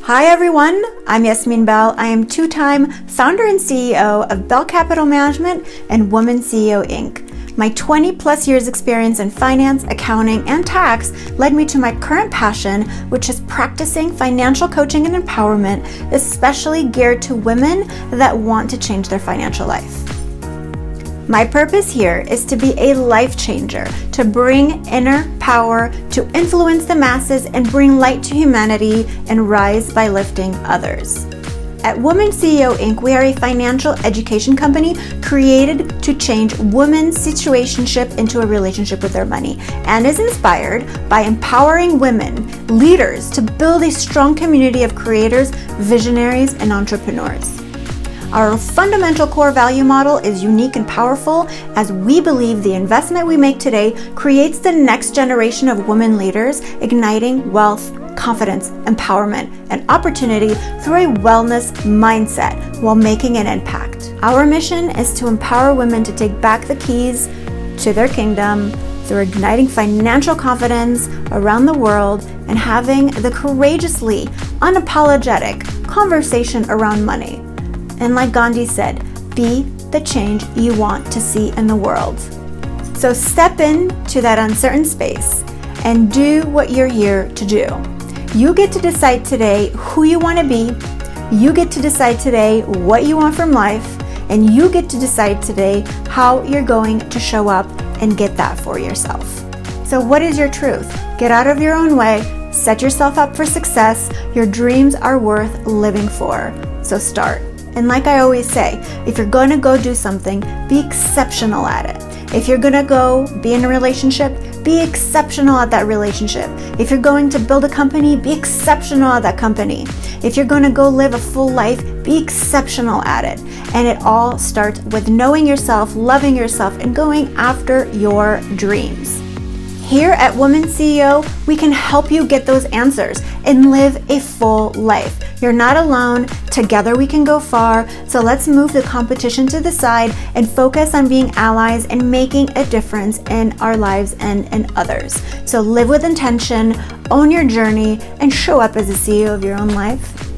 Hi everyone, I'm Yasmine Belle. I am two-time founder and CEO of Belle Capital Management and WomanCEO Inc. My 20 plus years experience in finance, accounting, and tax led me to my current passion, which is practicing financial coaching and empowerment, especially geared to women that want to change their financial life. My purpose here is to be a life changer, to bring inner power, to influence the masses and bring light to humanity and rise by lifting others. At WomanCEO Inc., we are a financial education company created to change women's situationship into a relationship with their money, and is inspired by empowering women, leaders, to build a strong community of creators, visionaries, and entrepreneurs. Our fundamental core value model is unique and powerful, as we believe the investment we make today creates the next generation of women leaders, igniting wealth, confidence, empowerment, and opportunity through a wellness mindset while making an impact. Our mission is to empower women to take back the keys to their kingdom through igniting financial confidence around the world and having the courageously unapologetic conversation around money. And like Gandhi said, be the change you want to see in the world. So step into that uncertain space and do what you're here to do. You get to decide today who you want to be. You get to decide today what you want from life. And you get to decide today how you're going to show up and get that for yourself. So what is your truth? Get out of your own way. Set yourself up for success. Your dreams are worth living for. So start. And like I always say, if you're going to go do something, be exceptional at it. If you're going to go be in a relationship, be exceptional at that relationship. If you're going to build a company, be exceptional at that company. If you're going to go live a full life, be exceptional at it. And it all starts with knowing yourself, loving yourself, and going after your dreams. Here at WomanCEO, we can help you get those answers and live a full life. You're not alone. Together we can go far. So let's move the competition to the side and focus on being allies and making a difference in our lives and in others. So live with intention, own your journey, and show up as a CEO of your own life.